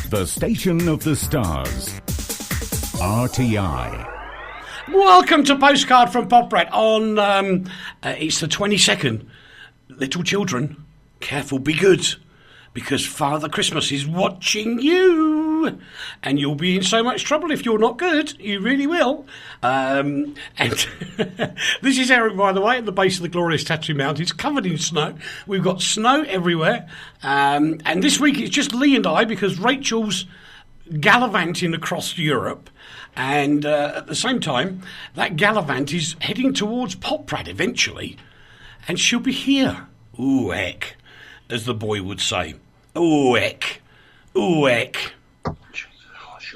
The station of the stars. RTI. Welcome to Postcard from Poprad on, it's the 22nd. Little children, careful, be good, because Father Christmas is watching you, and you'll be in so much trouble if you're not good. You really will. And this is Eric, by the way, at the base of the glorious Tattoo Mountains, covered in snow. We've got snow everywhere. And this week it's just Leigh and I, because Rachel's gallivanting across Europe. And at the same time, that gallivant is heading towards Poprad eventually. And she'll be here. Ooh, heck, as the boy would say. Ooh, heck. Ooh, heck. Shut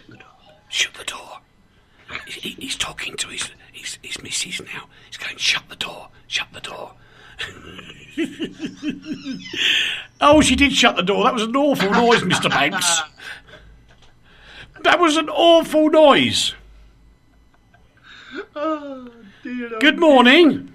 the door. Shut the door. He's talking to his missus now. He's going, shut the door. Shut the door. Oh, she did shut the door. That was an awful noise, Mr. Banks. That was an awful noise. Oh, dear. Good morning.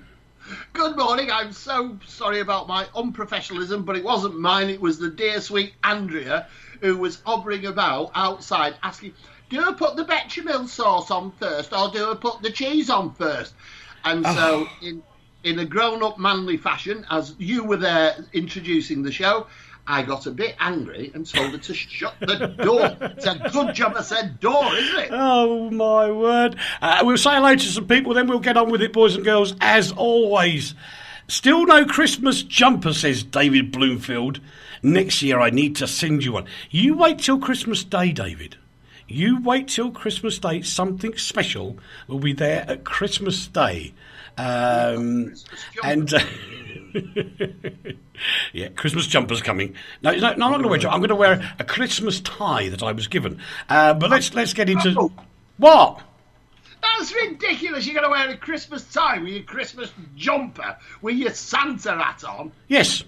Good morning. I'm so sorry about my unprofessionalism, but it wasn't mine. It was the dear sweet Andrea who was hovering about outside asking, do I put the bechamel sauce on first or do I put the cheese on first? And so in a grown-up manly fashion, as you were there introducing the show, I got a bit angry and told her to shut the door. It's a good job I said door, isn't it? Oh, my word. We'll say hello to some people, then we'll get on with it, boys and girls, as always. Still no Christmas jumper, says David Bloomfield. Next year I need to send you one. You wait till Christmas Day, David. You wait till Christmas Day. Something special will be there at Christmas Day. Yeah, Christmas jumper's coming. No, I'm not going to wear a jumper. I'm going to wear a Christmas tie that I was given. But let's get into what? That's ridiculous. You're going to wear a Christmas tie with your Christmas jumper with your Santa hat on. Yes.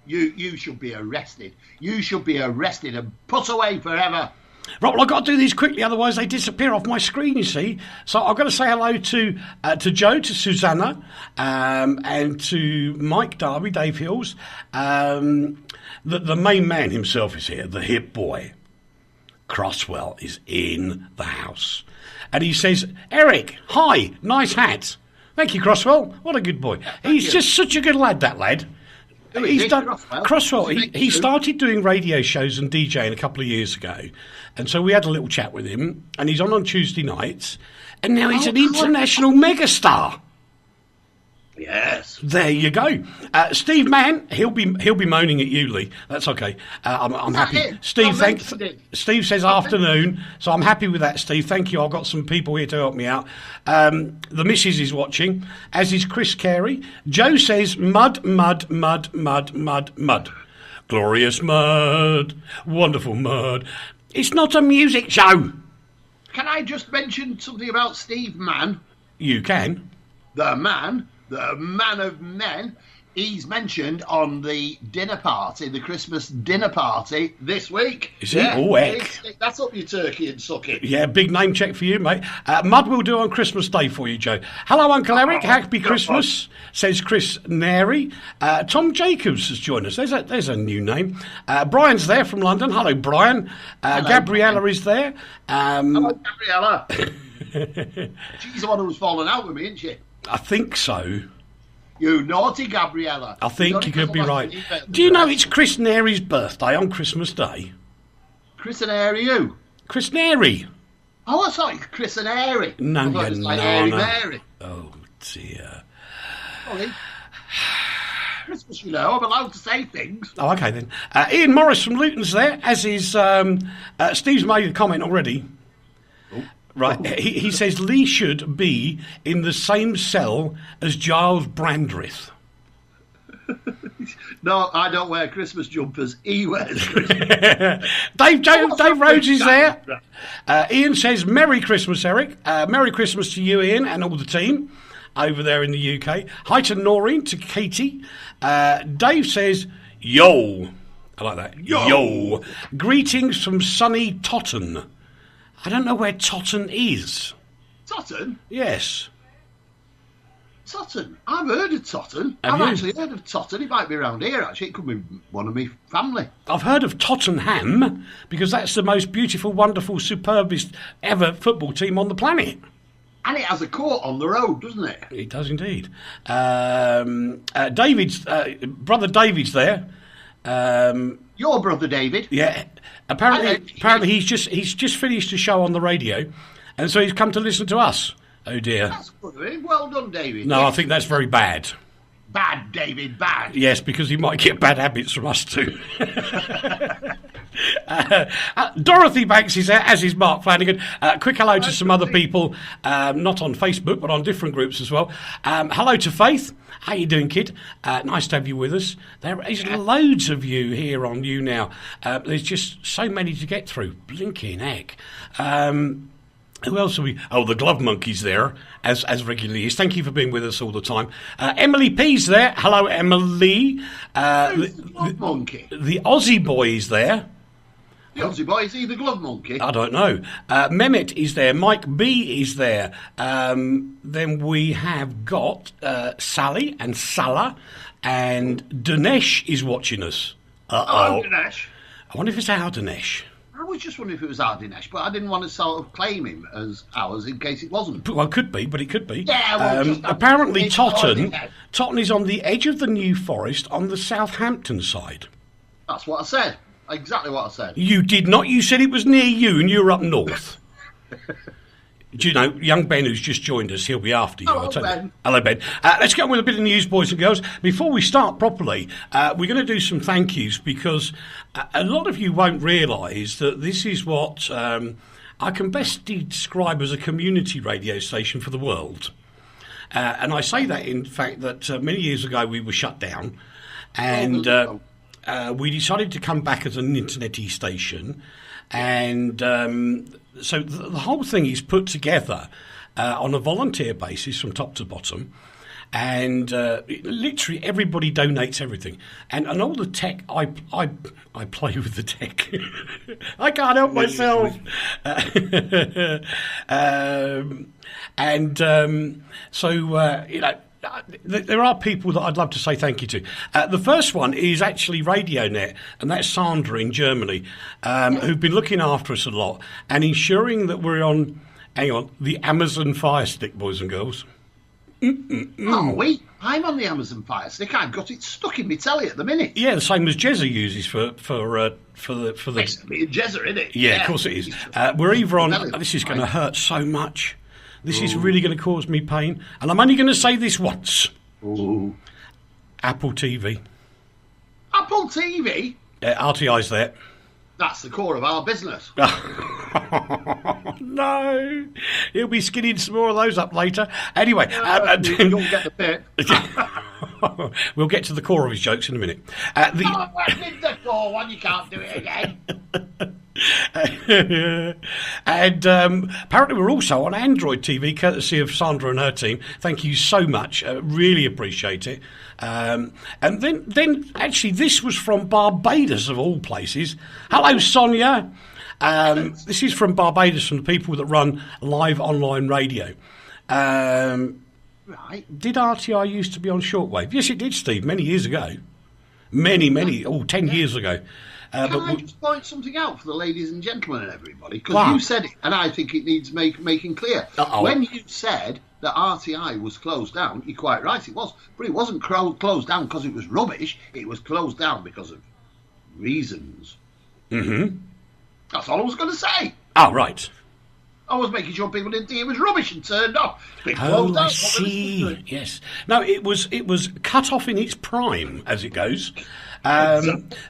You should be arrested. You should be arrested and put away forever. Right, well, I've got to do these quickly, otherwise they disappear off my screen, you see. So I've got to say hello to Joe, to Susanna, and to Mike Darby, Dave Hills. The main man himself is here, the hip boy. Crosswell is in the house. And he says, Eric, hi, nice hat. Thank you, Crosswell. What a good boy. He's just such a good lad, that lad. He's done Crosswell. He started doing radio shows and DJing a couple of years ago, and so we had a little chat with him. And he's on Tuesday nights, and now he's an international megastar. Yes. There you go. Steve Mann, he'll be moaning at you, Leigh. That's okay. I'm happy. Steve, Steve says afternoon, so I'm happy with that, Steve. Thank you. I've got some people here to help me out. The missus is watching, as is Chris Carey. Joe says mud, mud, mud, mud, mud, mud. Glorious mud. Wonderful mud. It's not a music show. Can I just mention something about Steve Mann? You can. The man of men, he's mentioned on the dinner party, the Christmas dinner party this week. Is he? Oh, heck. That's up your turkey and suck it. Yeah, big name check for you, mate. Mud will do on Christmas Day for you, Joe. Hello, Uncle Eric. Happy Christmas, says Chris Neri. Tom Jacobs has joined us. There's a new name. Brian's there from London. Hello, Brian. Hello, Gabriella Brian. is there. Hello, Gabriella. She's the one who's fallen out with me, isn't she? I think so. You naughty Gabriella. I think you could be right. Do you know it's Chris Neri's birthday on Christmas Day? Chris and Airy who? Chris Neri. Oh, I thought it was Chris and Airy. No, I thought it was like Airy Mary. Oh, dear. Sorry. Christmas, you know, I'm allowed to say things. Oh, okay then. Ian Morris from Luton's there, as is Steve's made a comment already. Right, he says Leigh should be in the same cell as Giles Brandreth. No, I don't wear Christmas jumpers. He wears Christmas. Dave Rhodes is there. Ian says, Merry Christmas, Eric. Merry Christmas to you, Ian, and all the team over there in the UK. Hi to Noreen, to Katie. Dave says, yo. I like that. Yo. Greetings from sunny Totton. I don't know where Totton is. Totton? Yes. Totton. I've heard of Totton. Have you? Actually heard of Totton. It might be around here, actually. It could be one of my family. I've heard of Tottenham because that's the most beautiful, wonderful, superbest ever football team on the planet. And it has a court on the road, doesn't it? It does indeed. David's brother David's there. Your brother David. Yeah. Apparently he's just finished a show on the radio, and so he's come to listen to us. Oh dear. That's good of him. Well done, David. No, Yes. I think that's very bad. Bad, David, bad. Yes, because he might get bad habits from us too. Dorothy Banks is there, as is Mark Flanagan. Quick hello to some other people, not on Facebook, but on different groups as well. Hello to Faith. How you doing, kid? Nice to have you with us. There is loads of you here on You Now. There's just so many to get through. Blinking heck. Who else are we? Oh, the Glove Monkey's there, as regularly is. Thank you for being with us all the time. Emily P's there. Hello, Emily. The Glove Monkey? The Aussie boy is there. The Aussie boy, is he the Glove Monkey? I don't know. Mehmet is there. Mike B is there. Then we have got Sally and Salah, and Dinesh is watching us. Oh, Dinesh. I wonder if it's our Dinesh. I was just wondering if it was our Dinesh, but I didn't want to sort of claim him as ours in case it wasn't. Well, it could be, but it could be. Yeah, well, apparently Totten is on the edge of the New Forest on the Southampton side. That's what I said. Exactly what I said. You did not. You said it was near you and you're up north. Do you know, young Ben, who's just joined us, he'll be after you. Hello, Ben. Hello, Ben. Let's get on with a bit of news, boys and girls. Before we start properly, we're going to do some thank yous because a lot of you won't realise that this is what I can best describe as a community radio station for the world. And I say that, in fact, that many years ago we were shut down and we decided to come back as an internet-y station. And so the whole thing is put together on a volunteer basis from top to bottom. And literally everybody donates everything. And all the tech, I play with the tech. I can't help myself. There are people that I'd love to say thank you to. The first one is actually RadioNet, and that's Sandra in Germany, who've been looking after us a lot and ensuring that we're on, the Amazon Fire Stick, boys and girls. Oh, wait. I'm on the Amazon Fire Stick. I've got it stuck in my telly at the minute. Yeah, the same as Jezza uses for the. Basically, a Jezza, isn't it? Yeah, of course it is. We're either on. This is going to hurt so much. This is really going to cause me pain, and I'm only going to say this once. Ooh. Apple TV. Apple TV? RTI's there. That's the core of our business. No, he'll be skinning some more of those up later. Anyway, you'll get the bit. We'll get to the core of his jokes in a minute. I did the core one. You can't do it again. And apparently we're also on Android TV, courtesy of Sandra and her team. Thank you so much. Really appreciate it. And then actually this was from Barbados, of all places. Hello, Sonia. This is from Barbados, from the people that run live online radio. Right. Did RTI used to be on shortwave? Yes, it did, Steve, many years ago. Many, 10 years ago. Can I just point something out for the ladies and gentlemen and everybody? Because you said it, and I think it needs making clear. Uh-oh. When you said that RTI was closed down, you're quite right, it was. But it wasn't closed down because it was rubbish. It was closed down because of reasons. Mm-hmm. That's all I was going to say. Oh, right. I was making sure people didn't think it was rubbish and turned off. It's been closed down. I see. Yes. No, it was cut off in its prime, as it goes.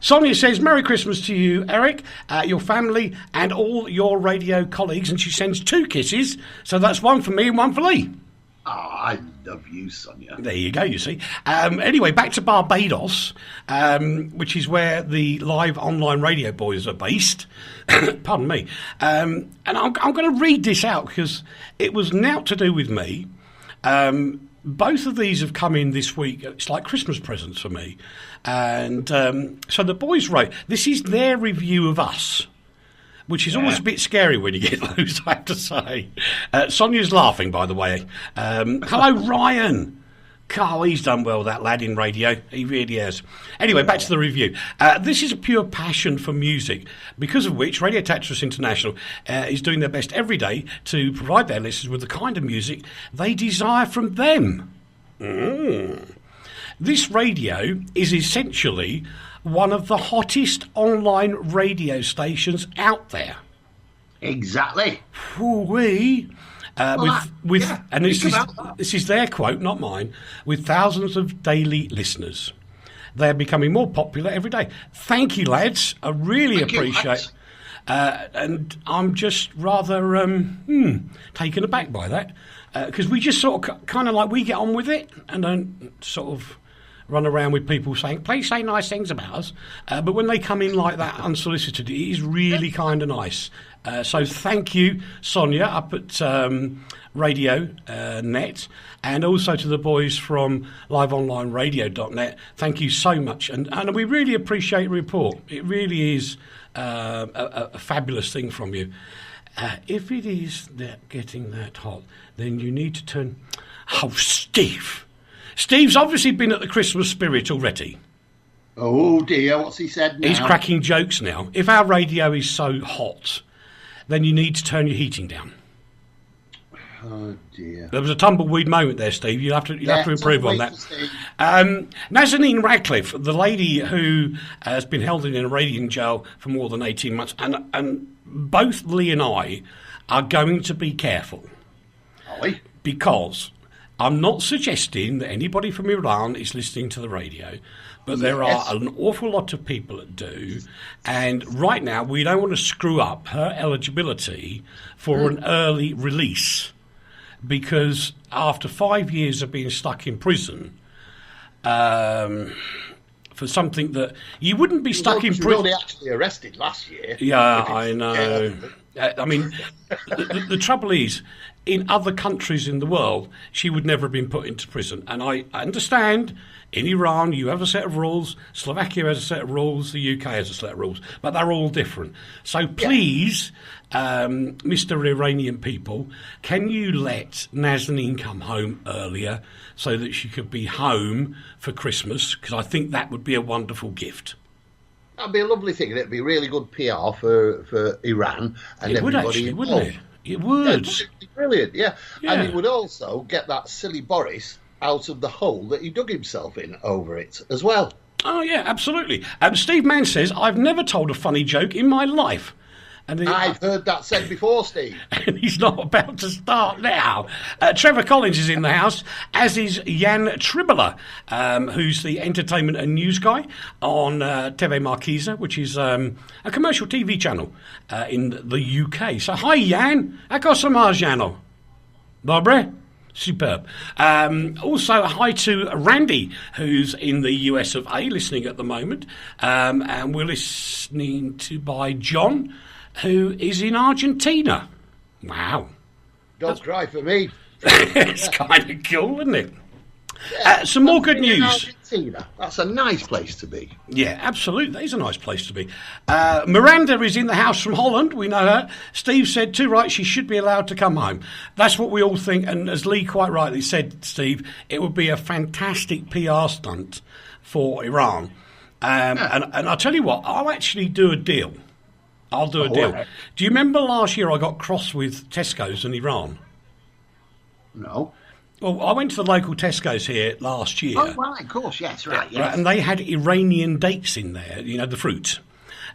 Sonia says, Merry Christmas to you, Eric, your family, and all your radio colleagues. And she sends 2 kisses. So that's one for me and one for Leigh. Oh, I love you, Sonia. There you go, you see. Anyway, back to Barbados, which is where the live online radio boys are based. Pardon me. And I'm going to read this out because it was naught to do with me. Both of these have come in this week. It's like Christmas presents for me. And so the boys wrote, this is their review of us, which is always a bit scary when you get those, I have to say. Sonia's laughing, by the way. Hello, Ryan. Carl, he's done well, that lad in radio. He really has. Anyway, back to the review. This is a pure passion for music, because of which Radio Tatras International is doing their best every day to provide their listeners with the kind of music they desire from them. This radio is essentially one of the hottest online radio stations out there. Exactly. Ooh-wee. And this is their quote, not mine, with thousands of daily listeners. They're becoming more popular every day. Thank you, lads. I really appreciate. And I'm just rather taken aback by that, because we just sort of kind of like we get on with it and don't sort of run around with people saying, please say nice things about us. But when they come in like that unsolicited, it is really kind of nice. So thank you, Sonia, up at Radio Net, and also to the boys from liveonlineradio.net. Thank you so much. And we really appreciate your report. It really is a fabulous thing from you. If it is getting that hot, then you need to turn... Oh, Steve. Steve's obviously been at the Christmas spirit already. Oh, dear, what's he said now? He's cracking jokes now. If our radio is so hot, then you need to turn your heating down. Oh, dear. There was a tumbleweed moment there, Steve. You'll have to improve on that. Nazanin Radcliffe, the lady who has been held in an Iranian jail for more than 18 months, and both Lee and I are going to be careful. Are we? Because I'm not suggesting that anybody from Iran is listening to the radio, but there are an awful lot of people that do, and right now we don't want to screw up her eligibility for an early release, because after 5 years of being stuck in prison for something that you wouldn't be stuck in prison. She was only actually arrested last year. Yeah, I know. I mean, the trouble is, in other countries in the world, she would never have been put into prison. And I understand, in Iran, you have a set of rules, Slovakia has a set of rules, the UK has a set of rules, but they're all different. So please, Mr. Iranian people, can you let Nazanin come home earlier so that she could be home for Christmas? Because I think that would be a wonderful gift. That'd be a lovely thing. It'd be really good PR for Iran and it would everybody actually, involved. wouldn't it? It would. Yeah, it'd be brilliant, yeah. Yeah. And it would also get that silly Boris out of the hole that he dug himself in over it as well. Oh, yeah, absolutely. Steve Mann says, I've never told a funny joke in my life. And I've heard that said before, Steve. And he's not about to start now. Trevor Collins is in the house, as is Jan Tribala, who's the entertainment and news guy on TV Marquise, which is a commercial TV channel in the UK. So, hi, Jan. Ako sa Jano? Dobre? Superb. Also, hi to Randy, who's in the US of A, listening at the moment. And we're listening to by John, who is in Argentina. Wow. Don't cry for me. It's kind of cool, isn't it? Yeah, some more good news. Argentina. That's a nice place to be. Yeah, absolutely. That is a nice place to be. Miranda is in the house from Holland. We know her. Steve said, too right, she should be allowed to come home. That's what we all think. And as Lee quite rightly said, Steve, it would be a fantastic PR stunt for Iran. And I'll tell you what, I'll actually do a deal. I'll do a deal. Right. Do you remember last year I got cross with Tesco's in Iran? No. Well, I went to the local Tesco's here last year. Oh, right, of course, yes, right, yes. Right, and they had Iranian dates in there, you know, the fruit.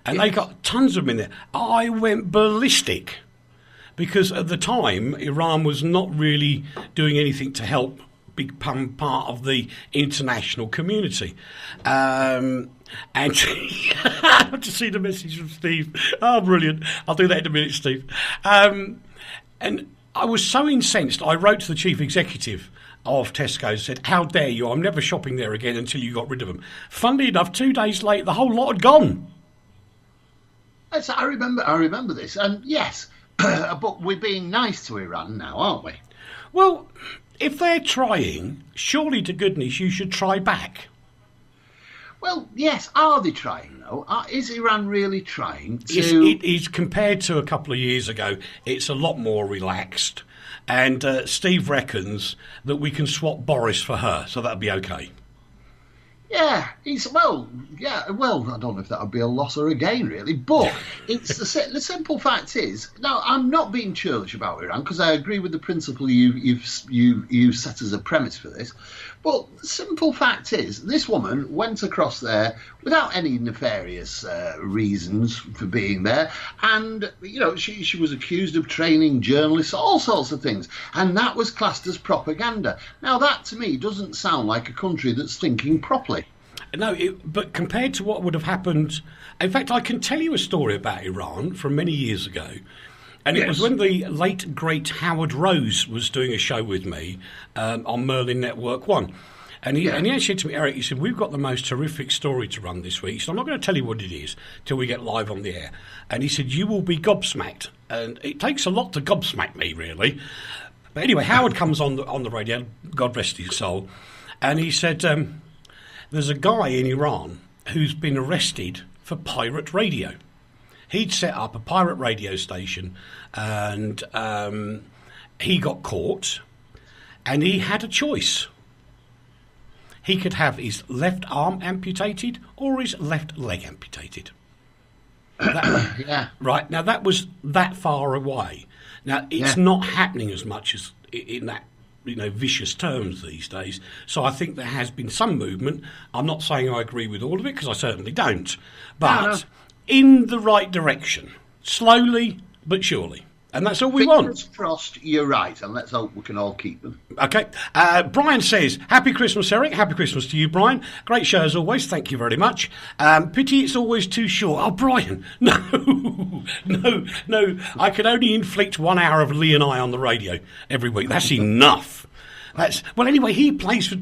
And they got tons of them in there. I went ballistic because at the time, Iran was not really doing anything to help become part of the international community. And I have to see the message from Steve. Oh, brilliant. I'll do that in a minute, Steve. And I was so incensed, I wrote to the chief executive of Tesco and said, how dare you? I'm never shopping there again until you got rid of them. Funnily enough, 2 days later, the whole lot had gone. Yes, I remember this. And yes, but we're being nice to Iran now, aren't we? Well, if they're trying, surely to goodness you should try back. Well, yes, are they trying, though? Is Iran really trying to... It is, compared to a couple of years ago, it's a lot more relaxed. And Steve reckons that we can swap Boris for her, so that'd be okay. Yeah, well, I don't know if that would be a loss or a gain, really, but it's the simple fact is, now, I'm not being churlish about Iran, because I agree with the principle you set as a premise for this, but the simple fact is, this woman went across there without any nefarious reasons for being there, and, she was accused of training journalists, all sorts of things, and that was classed as propaganda. Now, that, to me, doesn't sound like a country that's thinking properly. No, but compared to what would have happened... In fact, I can tell you a story about Iran from many years ago. And it was when the late, great Howard Rose was doing a show with me on Merlin Network 1. And he actually said to me, Eric, he said, we've got the most horrific story to run this week. So I'm not going to tell you what it is till we get live on the air. And he said, you will be gobsmacked. And it takes a lot to gobsmack me, really. But anyway, Howard comes on the radio, God rest his soul, and he said... there's a guy in Iran who's been arrested for pirate radio. He'd set up a pirate radio station and he got caught and he had a choice. He could have his left arm amputated or his left leg amputated. Right, now that was that far away. Now, it's not happening as much as in that vicious terms these days. So I think there has been some movement. I'm not saying I agree with all of it, because I certainly don't. But in the right direction. Slowly but surely. And that's all we want. Fingers crossed, you're right, and let's hope we can all keep them. Okay. Brian says, Happy Christmas, Eric. Happy Christmas to you, Brian. Great show as always. Thank you very much. Pity it's always too short. Oh, Brian. No. I can only inflict 1 hour of Leigh and I on the radio every week. That's enough. Well, anyway, he plays for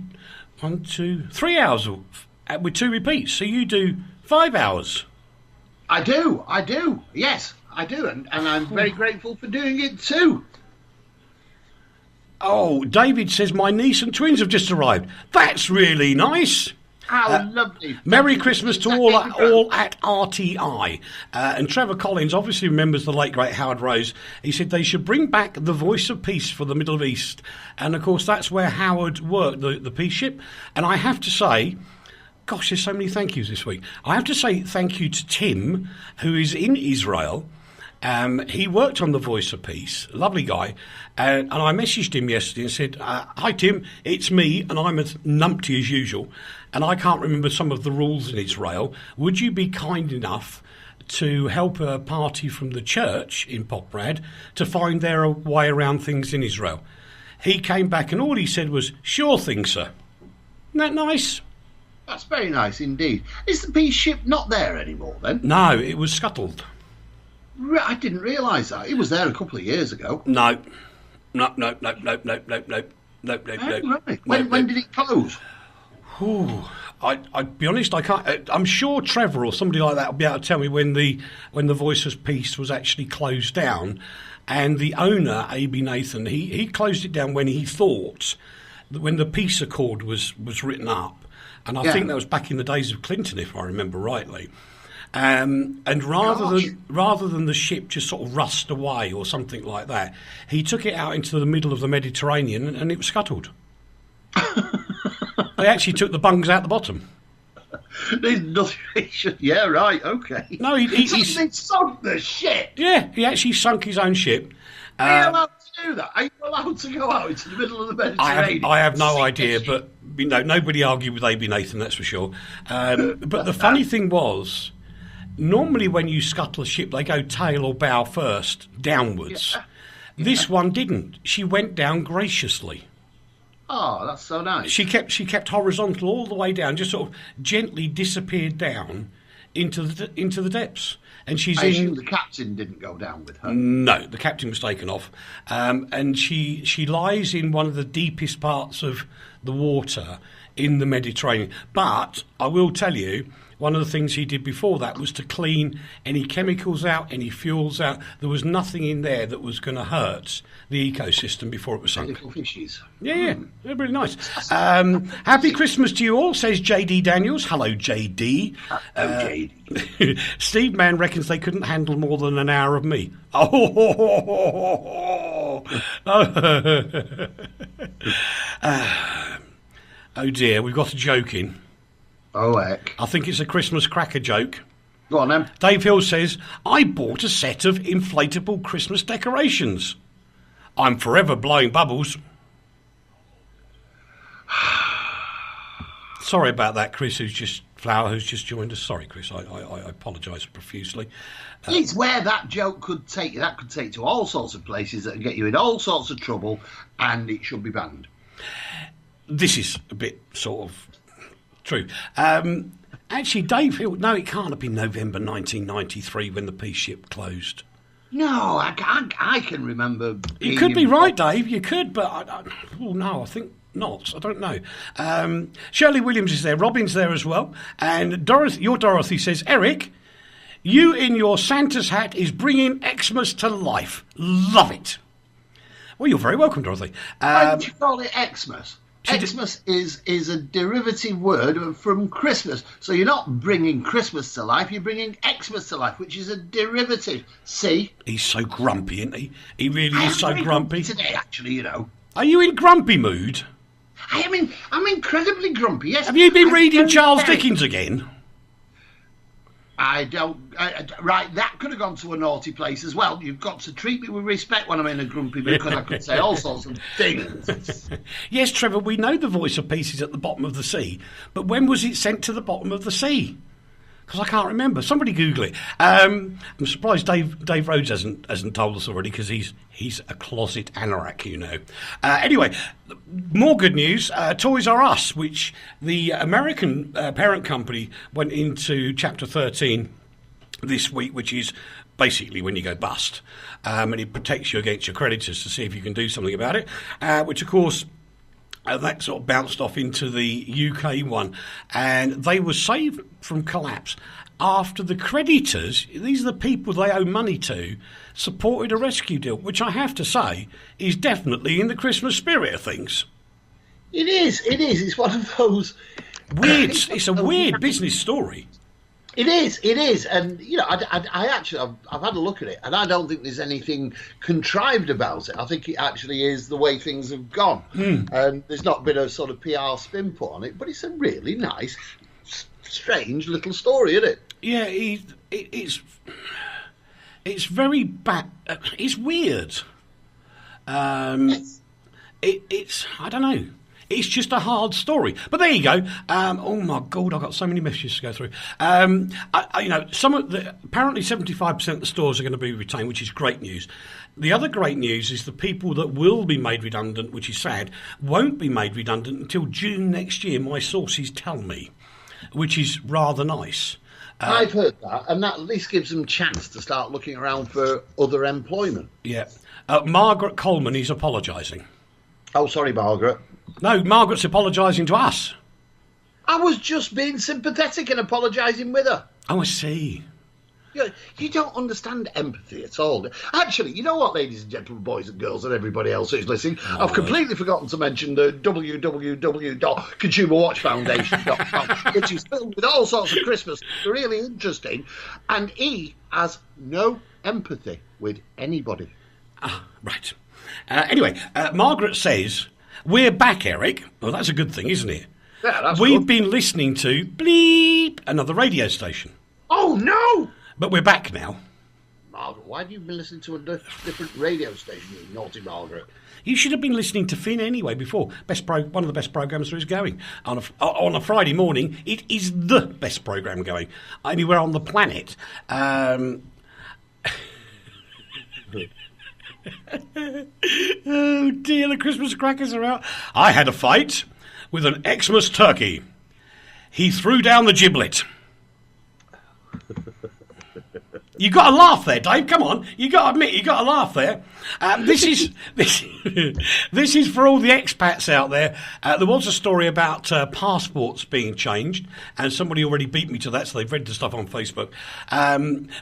1, 2, 3 hours with 2 repeats. So you do 5 hours. I do. Yes. I do, and I'm very grateful for doing it too. Oh, David says my niece and twins have just arrived. That's really nice. How lovely. Merry Christmas to all at RTI. And Trevor Collins obviously remembers the late, great Howard Rose. He said they should bring back the voice of peace for the Middle East. And, of course, that's where Howard worked, the peace ship. And I have to say... Gosh, there's so many thank yous this week. I have to say thank you to Tim, who is in Israel. He worked on The Voice of Peace, lovely guy, and I messaged him yesterday and said, hi Tim, it's me, and I'm as numpty as usual, and I can't remember some of the rules in Israel. Would you be kind enough to help a party from the church in Poprad to find their way around things in Israel? He came back and all he said was, sure thing, sir. Isn't that nice? That's very nice indeed. Is the peace ship not there anymore then? No, it was scuttled. I didn't realise that. It was there a couple of years ago. No. Right. When did it close? I'd be honest, I can't. I'm sure Trevor or somebody like that will be able to tell me when the Voice of Peace was actually closed down. And the owner, A.B. Nathan, he closed it down when he thought that when the peace accord was written up. And I think that was back in the days of Clinton, if I remember rightly. And rather than the ship just sort of rust away or something like that, he took it out into the middle of the Mediterranean and it was scuttled. They actually took the bungs out the bottom. There's nothing. Yeah, right. Okay. No, he sunk the ship. Yeah, he actually sunk his own ship. Are you allowed to do that? Are you allowed to go out into the middle of the Mediterranean? I have no idea, but nobody argued with A.B. Nathan, that's for sure. But the funny thing was, normally when you scuttle a ship, they go tail or bow first, downwards. Yeah. This one didn't. She went down graciously. Oh, that's so nice. She kept horizontal all the way down, just sort of gently disappeared down into the depths. And I assume the captain didn't go down with her. No, the captain was taken off. And she lies in one of the deepest parts of the water in the Mediterranean. But I will tell you, one of the things he did before that was to clean any chemicals out, any fuels out. There was nothing in there that was going to hurt the ecosystem before it was sunk. Little fishies. Yeah, they're really nice. Happy Christmas to you all, says J.D. Daniels. Hello, J.D. Hello, J.D. Steve Mann reckons they couldn't handle more than an hour of me. Oh, more. Oh dear, we've got a joke in. Oh, heck. I think it's a Christmas cracker joke. Go on, then. Dave Hill says, I bought a set of inflatable Christmas decorations. I'm forever blowing bubbles. Sorry about that, Chris, who's just joined us. Sorry, Chris, I apologise profusely. It's where that joke could take you. That could take you to all sorts of places that can get you in all sorts of trouble, and it should be banned. This is a bit sort of true. Actually, Dave Hill, no, it can't have been November 1993 when the peace ship closed. No, I can remember. You could be right, Dave. You could, but I think not. I don't know. Shirley Williams is there. Robin's there as well. And Dorothy says, Eric, you in your Santa's hat is bringing Xmas to life. Love it. Well, you're very welcome, Dorothy. Why did you call it Xmas? Xmas is a derivative word from Christmas. So you're not bringing Christmas to life, you're bringing Xmas to life, which is a derivative. See? He's so grumpy, isn't he? He really is so grumpy. Today, actually, you know. Are you in grumpy mood? I'm incredibly grumpy, yes. Have you been reading Charles Dickens again? I don't. Right, that could have gone to a naughty place as well. You've got to treat me with respect when I'm in a grumpy mood, because I could say all sorts of things. Yes, Trevor, we know the voice of peace is at the bottom of the sea, but when was it sent to the bottom of the sea? Because I can't remember. Somebody Google it. I'm surprised Dave Rhodes hasn't told us already, because he's a closet anorak, you know. Anyway, more good news. Toys R Us, which the American parent company went into Chapter 13 this week, which is basically when you go bust, and it protects you against your creditors to see if you can do something about it, which of course that sort of bounced off into the UK one, and they were saved from collapse after the creditors, these are the people they owe money to, supported a rescue deal, which I have to say is definitely in the Christmas spirit of things. It is. It's one of those weird. It's a weird business story. It is, and you know, I actually I've had a look at it, and I don't think there's anything contrived about it. I think it actually is the way things have gone, and there's not been a sort of PR spin put on it, but it's a really nice, strange little story, isn't it? Yeah, it's very bad. It's weird. Yes. It's I don't know. It's just a hard story. But there you go. Oh my God, I've got so many messages to go through. Apparently 75% of the stores are going to be retained, which is great news. The other great news is the people that will be made redundant, which is sad, won't be made redundant until June next year, my sources tell me, which is rather nice. I've heard that, and that at least gives them a chance to start looking around for other employment. Yeah. Margaret Coleman is apologising. Oh, sorry, Margaret. No, Margaret's apologising to us. I was just being sympathetic and apologising with her. Oh, I see. You don't understand empathy at all. Actually, you know what, ladies and gentlemen, boys and girls, and everybody else who's listening? I've completely forgotten to mention the www.consumerwatchfoundation.com, which is filled with all sorts of Christmas, really interesting, and he has no empathy with anybody. Ah, right. Anyway, Margaret says, we're back, Eric. Well, that's a good thing, isn't it? Yeah, that's We've good. been listening to Bleep, another radio station. Oh, no! But we're back now. Margaret, why have you been listening to a different radio station, you naughty Margaret? You should have been listening to Finn anyway before. One of the best programmes there is going. On a Friday morning, it is the best programme going. Anywhere on the planet. Oh dear, the Christmas crackers are out. I had a fight with an Xmas turkey. He threw down the giblet. You got to laugh there, Dave. Come on, you got to admit you got to laugh there. This is for all the expats out there. There was a story about passports being changed, and somebody already beat me to that, so they've read the stuff on Facebook.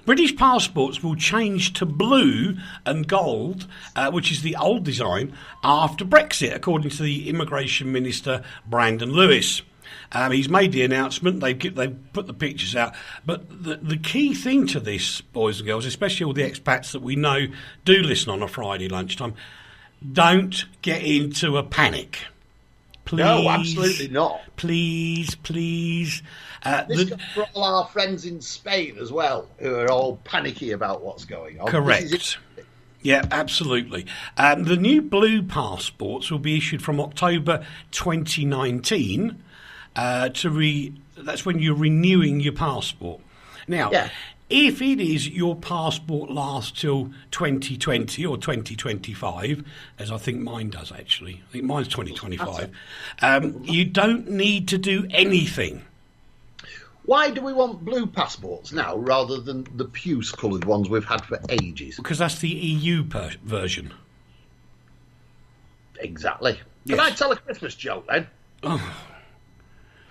British passports will change to blue and gold, which is the old design, after Brexit, according to the Immigration Minister Brandon Lewis. He's made the announcement, they've put the pictures out, but the key thing to this, boys and girls, especially all the expats that we know do listen on a Friday lunchtime, don't get into a panic. Please. No, absolutely not. Please. This goes for all our friends in Spain as well, who are all panicky about what's going on. Correct. Yeah, absolutely. The new blue passports will be issued from October 2019. That's when you're renewing your passport. Now, if it is your passport lasts till 2020 or 2025, as I think mine does actually, I think mine's 2025, you don't need to do anything. Why do we want blue passports now rather than the puce-coloured ones we've had for ages? Because that's the EU version. Exactly. Yes. Can I tell a Christmas joke then? Oh,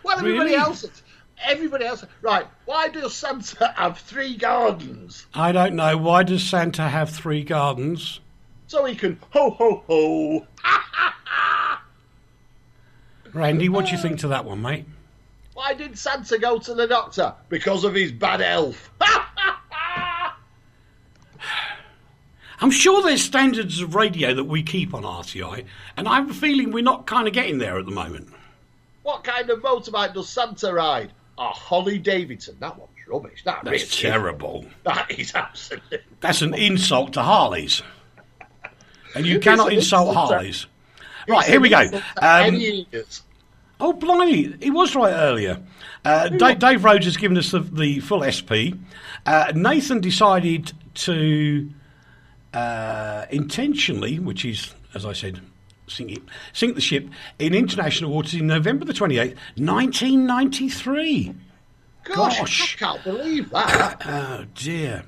Well, everybody really? else. Right, why does Santa have 3 gardens? I don't know. Why does Santa have 3 gardens? So he can ho, ho, ho. Randy, what do you think to that one, mate? Why did Santa go to the doctor? Because of his bad health. I'm sure there's standards of radio that we keep on RTI, and I have a feeling we're not kind of getting there at the moment. What kind of motorbike does Santa ride? A Holly Davidson. That one's rubbish. That's really terrible. That is absolutely. That's an insult to Harleys. And you cannot insult Harleys. Right, here we go. Oh, blimey, he was right earlier. Dave Rhodes has given us the full SP. Nathan decided to intentionally, which is, as I said, sink the ship in international waters in November the 28th, 1993. Gosh, I can't believe that. Oh, dear.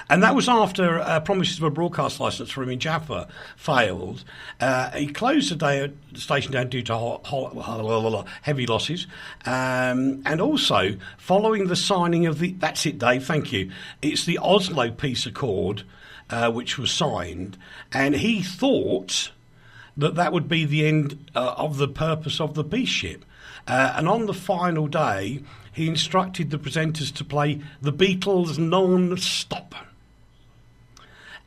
And that was after promises of a broadcast licence for him in Jaffa failed. He closed the station down due to heavy losses. And also, following the signing of that's it, Dave, thank you. It's the Oslo Peace Accord, which was signed. And he thought that would be the end of the purpose of the peace ship. And on the final day, he instructed the presenters to play the Beatles non-stop.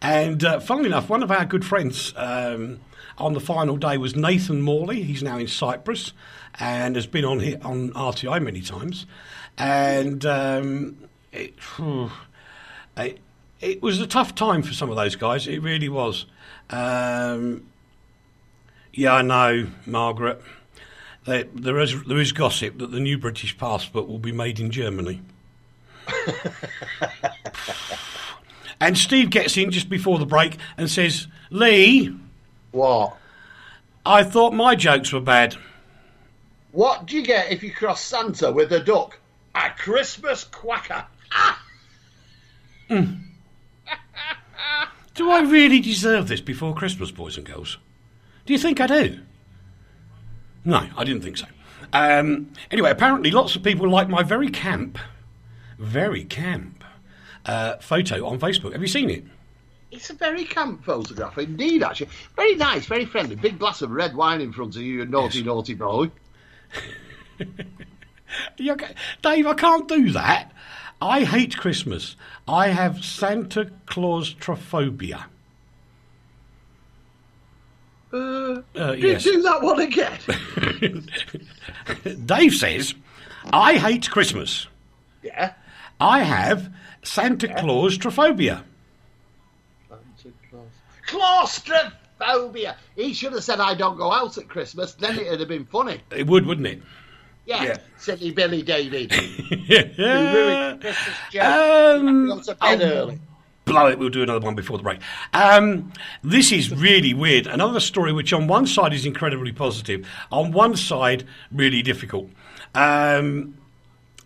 And funnily enough, one of our good friends on the final day was Nathan Morley. He's now in Cyprus and has been on RTI many times. And it was a tough time for some of those guys. It really was. Yeah, I know, Margaret. There is gossip that the new British passport will be made in Germany. And Steve gets in just before the break and says, Lee. What? I thought my jokes were bad. What do you get if you cross Santa with a duck? A Christmas quacker. Do I really deserve this before Christmas, boys and girls? Do you think I do? No, I didn't think so. Anyway, apparently lots of people like my very camp photo on Facebook. Have you seen it? It's a very camp photograph indeed, actually. Very nice, very friendly. Big glass of red wine in front of you, naughty boy. Okay. Dave, I can't do that. I hate Christmas. I have Santa Claustrophobia. Yes. Do that one again. Dave says, I hate Christmas. Yeah. I have Santa Claustrophobia. Claustrophobia. He should have said, I don't go out at Christmas. Then it would have been funny. It would, wouldn't it? Yeah. Silly Billy David. Yeah. You ruined Christmas joke. Go to bed early. Blow it, we'll do another one before the break. This is really weird. Another story which on one side is incredibly positive, on one side really difficult. And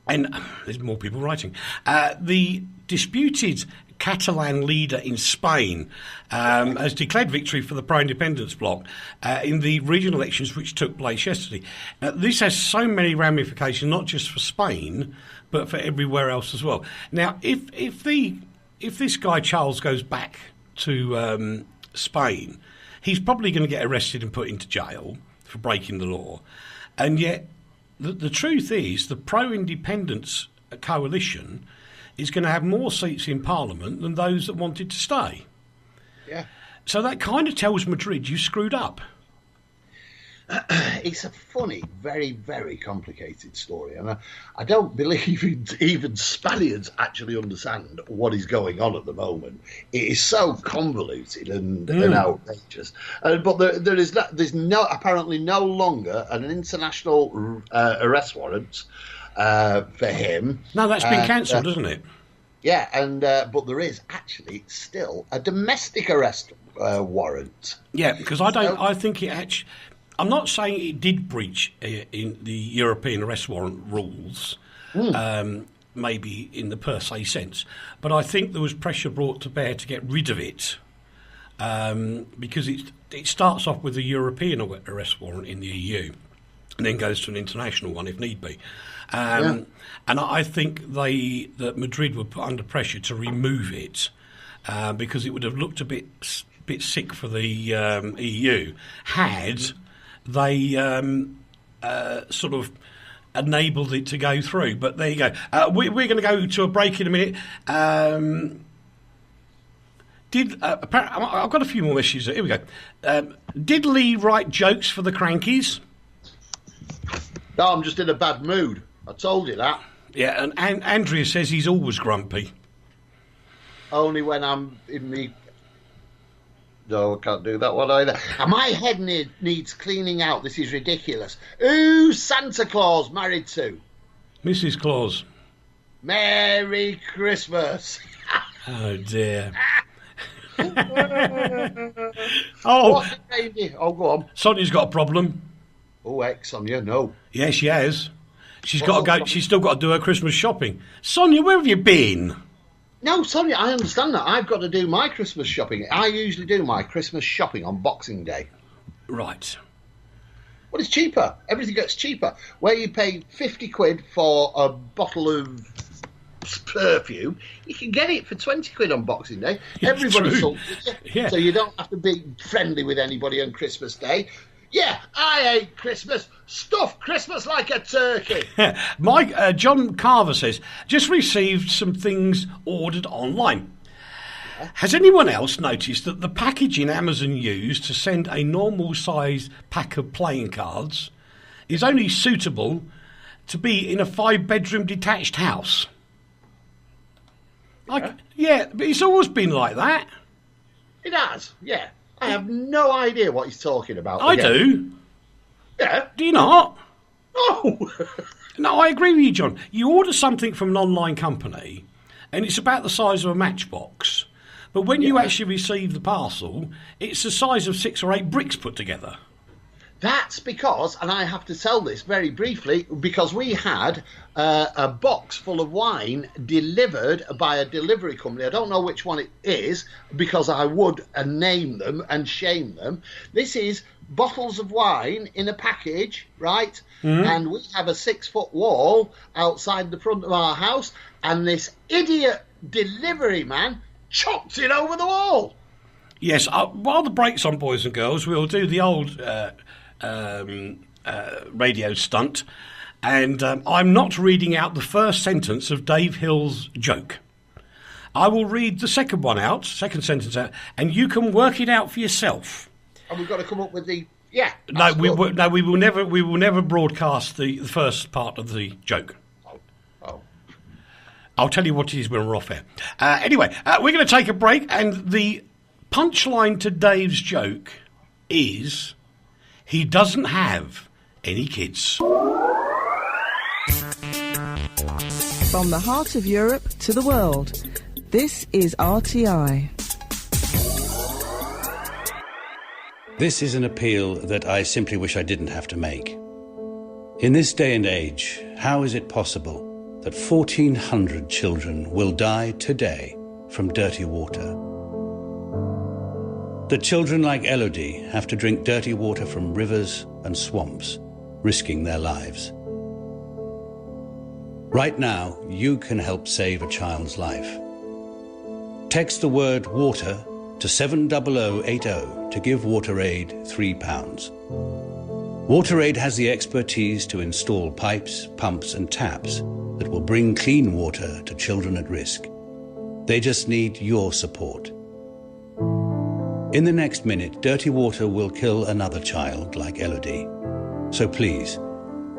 there's more people writing. The disputed Catalan leader in Spain has declared victory for the pro-independence bloc in the regional elections which took place yesterday. This has so many ramifications, not just for Spain, but for everywhere else as well. Now, if this guy Charles goes back to Spain, he's probably going to get arrested and put into jail for breaking the law. And yet, the truth is, the pro-independence coalition is going to have more seats in Parliament than those that wanted to stay. Yeah. So that kind of tells Madrid you screwed up. It's a funny, very, very complicated story, and I don't believe even Spaniards actually understand what is going on at the moment. It is so convoluted and outrageous. But there's apparently no longer an international arrest warrant for him. No, that's been cancelled, isn't it? Yeah, but there is actually still a domestic arrest warrant. Yeah, because I think it actually. I'm not saying it did breach in the European arrest warrant rules, maybe in the per se sense, but I think there was pressure brought to bear to get rid of it because it starts off with a European arrest warrant in the EU and then goes to an international one if need be. And I think that Madrid were put under pressure to remove it because it would have looked a bit sick for the EU had they sort of enabled it to go through. But there you go. We're going to go to a break in a minute. I've got a few more issues. Here we go. Did Leigh write jokes for the Crankies? No, I'm just in a bad mood. I told you that. Yeah, and Andrea says he's always grumpy. Only when I'm in me. No, I can't do that one either. And my head needs cleaning out. This is ridiculous. Who's Santa Claus married to? Mrs. Claus. Merry Christmas. Oh, dear. What's the baby? Oh, go on. Sonia's got a problem. Oh, Sonia, no. Yeah, she has. She's got to go. She's still got to do her Christmas shopping. Sonia, where have you been? No, Sonia, I understand that. I've got to do my Christmas shopping. I usually do my Christmas shopping on Boxing Day. Right. Well, it's cheaper. Everything gets cheaper. Where you pay 50 quid for a bottle of perfume, you can get it for 20 quid on Boxing Day. Everybody sold it, yeah. So you don't have to be friendly with anybody on Christmas Day. Yeah, I hate Christmas. Stuff Christmas like a turkey. Mike, John Carver says, just received some things ordered online. Yeah. Has anyone else noticed that the packaging Amazon used to send a normal size pack of playing cards is only suitable to be in a 5-bedroom detached house? Yeah, but it's always been like that. It has, yeah. I have no idea what he's talking about. I do. Yeah. Do you not? No. No, I agree with you, John. You order something from an online company and it's about the size of a matchbox. But when you actually receive the parcel, it's the size of 6 or 8 bricks put together. That's because, and I have to tell this very briefly, because we had a box full of wine delivered by a delivery company. I don't know which one it is, because I would name them and shame them. This is bottles of wine in a package, right? Mm-hmm. And we have a 6-foot wall outside the front of our house, and this idiot delivery man chopped it over the wall. Yes, while the break's on, boys and girls, we'll do the old radio stunt, and I'm not reading out the first sentence of Dave Hill's joke. I will read the second sentence out, and you can work it out for yourself. And we've got to come up with the we will never broadcast the first part of the joke. Oh. I'll tell you what it is when we're off air. Anyway, we're going to take a break, and the punchline to Dave's joke is he doesn't have any kids. From the heart of Europe to the world, this is RTI. This is an appeal that I simply wish I didn't have to make. In this day and age, how is it possible that 1,400 children will die today from dirty water? The children like Elodie have to drink dirty water from rivers and swamps, risking their lives. Right now, you can help save a child's life. Text the word water to 70080 to give WaterAid £3. WaterAid has the expertise to install pipes, pumps and taps that will bring clean water to children at risk. They just need your support. In the next minute, dirty water will kill another child like Elodie. So please,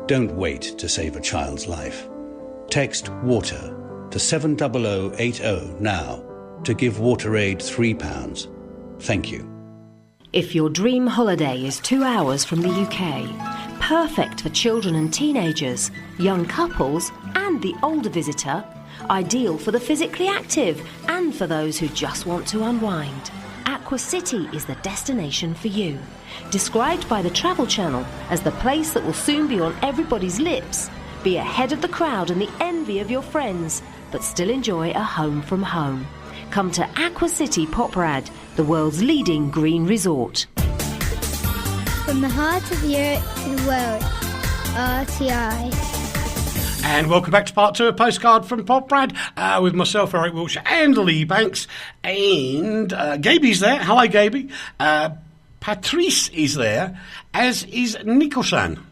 don't wait to save a child's life. Text WATER to 70080 now to give WaterAid £3. Thank you. If your dream holiday is 2 hours from the UK, perfect for children and teenagers, young couples and the older visitor, ideal for the physically active and for those who just want to unwind, Aqua City is the destination for you. Described by the Travel Channel as the place that will soon be on everybody's lips, be ahead of the crowd and the envy of your friends, but still enjoy a home from home. Come to Aqua City Poprad, the world's leading green resort. From the heart of Europe to the world, RTI. And welcome back to part 2 of Postcard from Poprad with myself, Eric Wiltshire, and Lee Banks. And Gaby's there. Hello, Gaby. Patrice is there, as is Nico-san.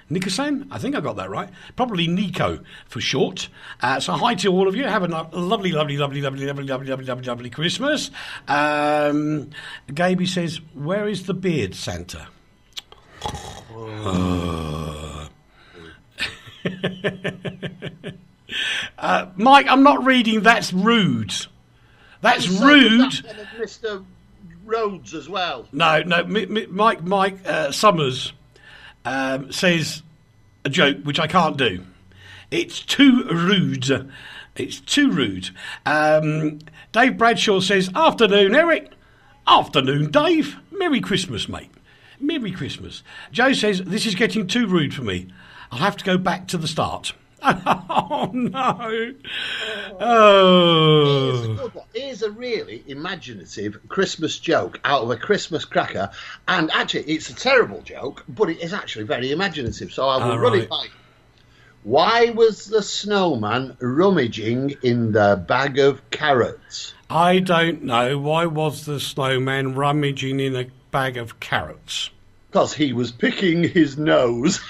Nico-san? I think I got that right. Probably Nico for short. So hi to all of you. Have a lovely, lovely, lovely, lovely, lovely, lovely, lovely, lovely, lovely Christmas. Gaby says, where is the beard, Santa? Mike, I'm not reading. That's rude. That's rude. Mr. Rhodes as well. No. Mike Summers says a joke which I can't do. It's too rude. It's too rude. Dave Bradshaw says, afternoon, Eric. Afternoon, Dave. Merry Christmas, mate. Merry Christmas. Joe says, this is getting too rude for me. I'll have to go back to the start. Oh, no. Oh. Here's a really imaginative Christmas joke out of a Christmas cracker. And actually, it's a terrible joke, but it is actually very imaginative. So I will run it by you. Why was the snowman rummaging in the bag of carrots? I don't know. Why was the snowman rummaging in a bag of carrots? Because he was picking his nose.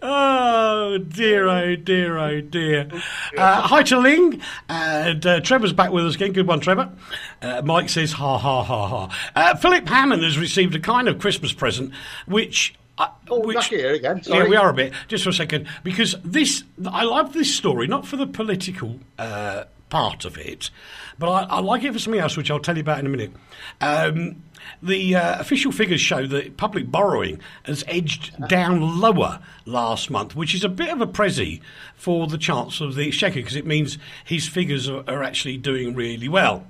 Oh dear, oh dear, oh dear. Hi to Ling, and Trevor's back with us again. Good one, Trevor. Mike says, ha, ha, ha, ha. Philip Hammond has received a kind of Christmas present, which... back here again, sorry. Yeah, we are a bit. Just for a second. Because I love this story, not for the political part of it, but I like it for something else, which I'll tell you about in a minute. The official figures show that public borrowing has edged down lower last month, which is a bit of a prezi for the Chancellor of the Exchequer, because it means his figures are actually doing really well.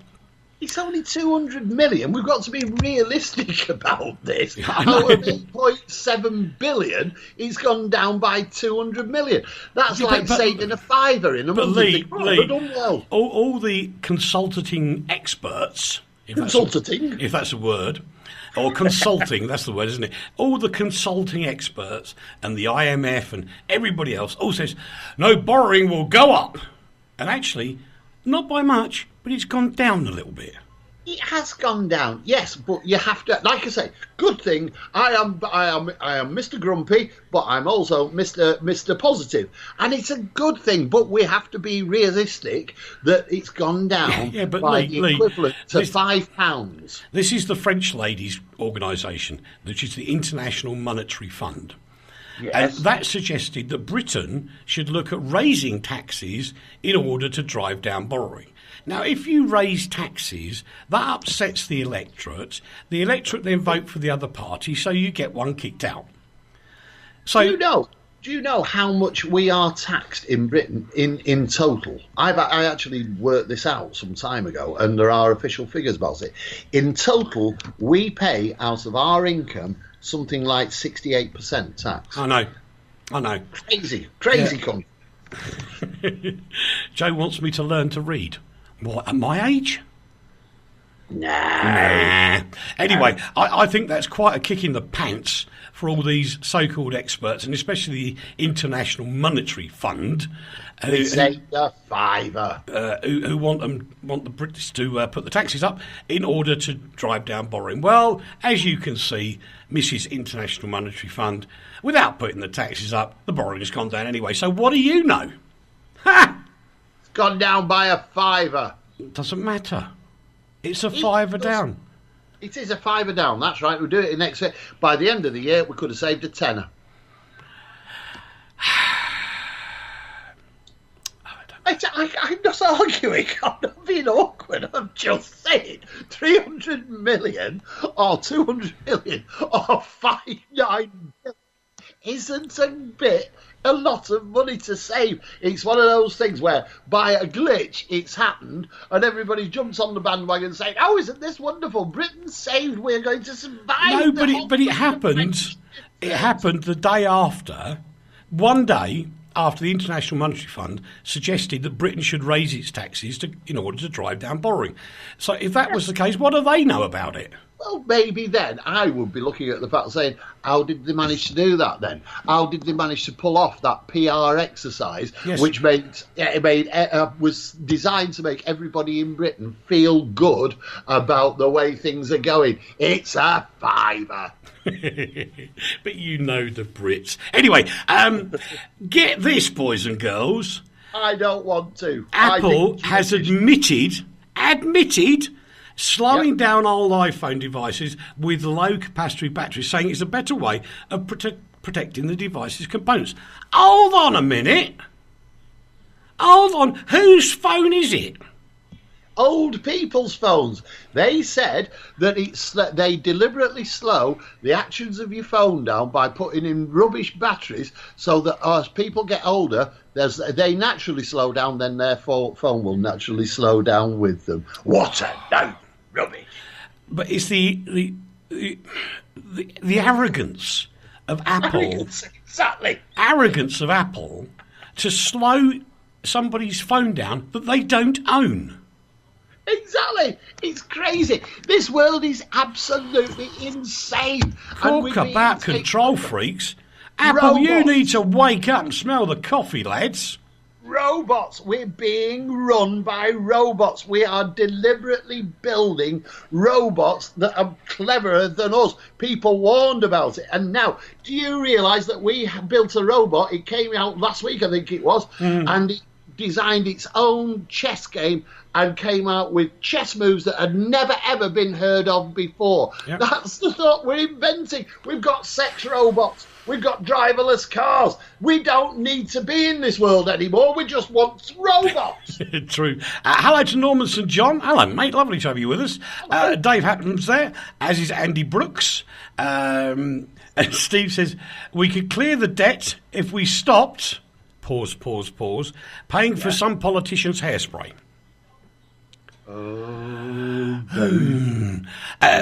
It's only 200 million. We've got to be realistic about this. I know. Out of 8.7 billion, it's gone down by 200 million. That's like saving a fiver in a month. Lee, done well. all the consulting experts... If that's a word. Or consulting, that's the word, isn't it? All the consulting experts and the IMF and everybody else all says, no, borrowing will go up. And actually, not by much, but it's gone down a little bit. It has gone down, yes, but you have to, like I say, good thing. I am Mr. Grumpy, but I'm also Mr. Positive, and it's a good thing. But we have to be realistic that it's gone down by the equivalent to £5. This is the French ladies' organisation, which is the International Monetary Fund. Yes. And that suggested that Britain should look at raising taxes in order to drive down borrowing. Now, if you raise taxes, that upsets the electorate. The electorate then vote for the other party, so you get one kicked out. So, do you know how much we are taxed in Britain in total? I actually worked this out some time ago, and there are official figures about it. In total, we pay out of our income something like 68% tax. I know. Crazy country. Joe wants me to learn to read. What, at my age? Nah. Anyway, I think that's quite a kick in the pants for all these so-called experts, and especially the International Monetary Fund, who want the British to put the taxes up in order to drive down borrowing. Well, as you can see, Mrs. International Monetary Fund, without putting the taxes up, the borrowing has gone down anyway. So what do you know? Ha! gone down by a fiver. Doesn't matter. It's a fiver down. It is a fiver down, that's right. We'll do it next year. By the end of the year, we could have saved a tenner. I'm not arguing. I'm not being awkward. I'm just saying 300 million or 200 million or 59 million isn't a lot of money to save. It's one of those things where by a glitch it's happened and everybody jumps on the bandwagon saying, oh, isn't this wonderful? Britain's saved. We're going to survive. No, but it happened. It happened the day after. One day after the International Monetary Fund suggested that Britain should raise its taxes in order to drive down borrowing. So if that was the case, what do they know about it? Well, maybe then I would be looking at the fact saying, how did they manage to do that then? How did they manage to pull off that PR exercise, which was designed to make everybody in Britain feel good about the way things are going? It's a fiver. But you know the Brits. Anyway, get this, boys and girls. I don't want to. Apple has admitted slowing down old iPhone devices with low-capacity batteries, saying it's a better way of protecting the device's components. Hold on a minute. Hold on. Whose phone is it? Old people's phones. They said that they deliberately slow the actions of your phone down by putting in rubbish batteries so that as people get older, they naturally slow down, then their phone will naturally slow down with them. What a load of rubbish. But it's the arrogance of Apple. Exactly. Arrogance of Apple to slow somebody's phone down that they don't own. Exactly. It's crazy. This world is absolutely insane. Talk about control freaks. Apple, robots. You need to wake up and smell the coffee, lads. Robots. We're being run by robots. We are deliberately building robots that are cleverer than us. People warned about it. And now, do you realise that we built a robot? It came out last week, I think it was, and it designed its own chess game and came out with chess moves that had never, ever been heard of before. Yep. That's the thought we're inventing. We've got sex robots. We've got driverless cars. We don't need to be in this world anymore. We just want robots. True. Hello to Norman St. John. Hello, mate. Lovely to have you with us. Dave Hatton's there, as is Andy Brooks. And Steve says, we could clear the debt if we stopped, pause, paying for some politician's hairspray.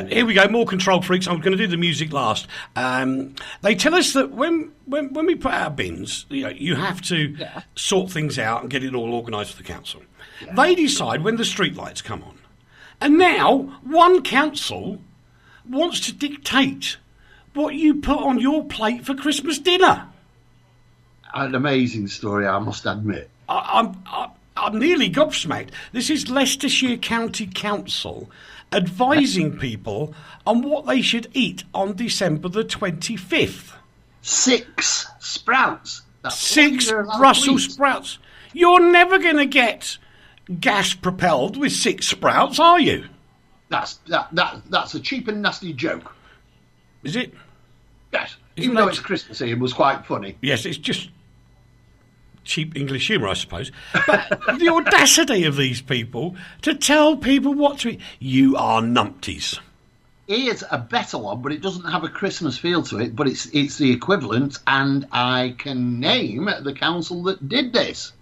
Here we go, more control freaks. I'm going to do the music last. They tell us that when we put our bins, you have to sort things out and get it all organised for the council. Yeah. They decide when the street lights come on. And now one council wants to dictate what you put on your plate for Christmas dinner. An amazing story, I must admit. I'm nearly gobsmacked. This is Leicestershire County Council advising people on what they should eat on December the 25th. 6 sprouts. That's 6 Brussels sprouts. You're never going to get gas propelled with 6 sprouts, are you? That's a cheap and nasty joke. Is it? Yes. Even though it's Christmassy, it was quite funny. Yes, it's just cheap English humour, I suppose. But the audacity of these people to tell people what to eat. You are numpties. Here's a better one, but it doesn't have a Christmas feel to it, but it's the equivalent, and I can name the council that did this.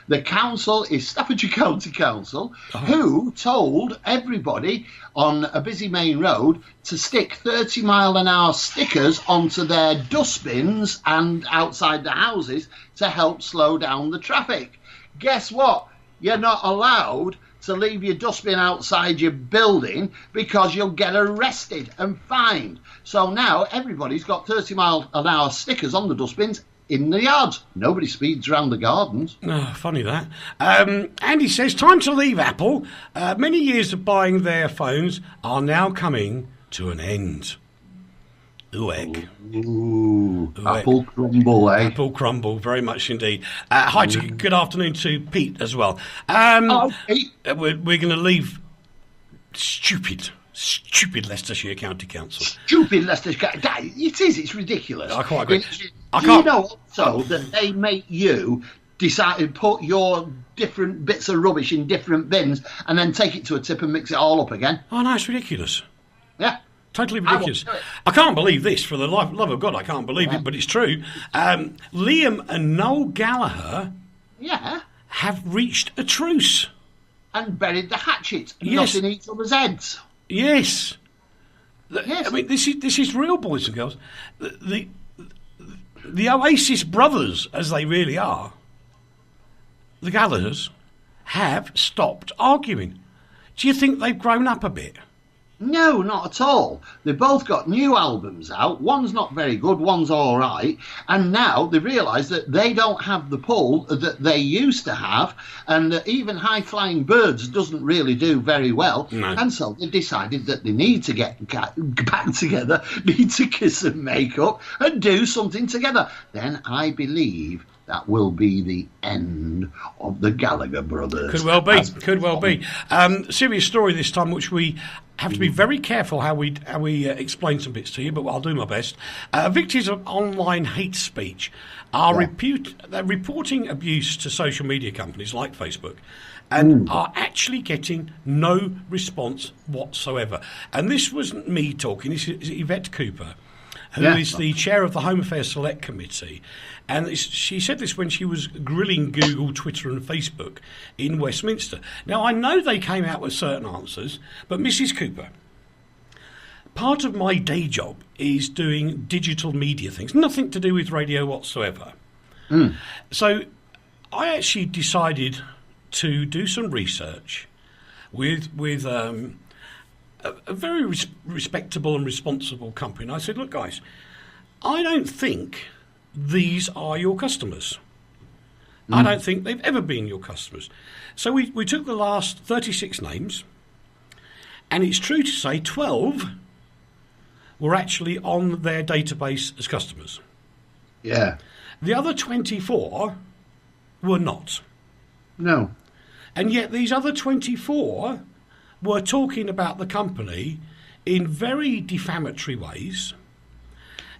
The council is Staffordshire County Council, who told everybody on a busy main road to stick 30-mile-an-hour stickers onto their dustbins and outside the houses to help slow down the traffic. Guess what? You're not allowed to leave your dustbin outside your building because you'll get arrested and fined. So now everybody's got 30-mile-an-hour stickers on the dustbins in the yards. Nobody speeds around the gardens. Oh, funny that. Andy says, time to leave Apple. Many years of buying their phones are now coming to an end. Ueg. Ooh, apple crumble, eh? Apple crumble, very much indeed. Hi, good afternoon to Pete as well. Pete. We're going to leave stupid Leicestershire County Council. Stupid Leicestershire County. It's ridiculous. I quite agree. You know also that they make you decide to put your different bits of rubbish in different bins and then take it to a tip and mix it all up again? Oh, no, it's ridiculous. Yeah. Totally ridiculous. I can't believe this, for the love of God, I can't believe it, but it's true. Liam and Noel Gallagher have reached a truce. And buried the hatchet, Yes. not in each other's heads. Yes. Yes. I mean, this is real, boys and girls. The Oasis brothers, as they really are, the Gallaghers, have stopped arguing. Do you think they've grown up a bit? No, not at all. They've both got new albums out. One's not very good, one's all right. And now they realise that they don't have the pull that they used to have, and that even High Flying Birds doesn't really do very well. No. And so they decided that they need to get back together, need to kiss and make up, and do something together. Then I believe that will be the end of the Gallagher brothers. Could well be. Serious story this time, which we have to be very careful how we explain some bits to you, but I'll do my best. Victims of online hate speech are they're reporting abuse to social media companies like Facebook and are actually getting no response whatsoever. And this wasn't me talking, this is Yvette Cooper, who is the chair of the Home Affairs Select Committee. And she said this when she was grilling Google, Twitter and Facebook in Westminster. Now, I know they came out with certain answers, but Mrs. Cooper, part of my day job is doing digital media things, nothing to do with radio whatsoever. So I actually decided to do some research with a very respectable and responsible company. And I said, look, guys, I don't think these are your customers. I don't think they've ever been your customers. So we took the last 36 names, and it's true to say 12 were actually on their database as customers. Yeah. The other 24 were not. No. And yet these other 24 were talking about the company in very defamatory ways.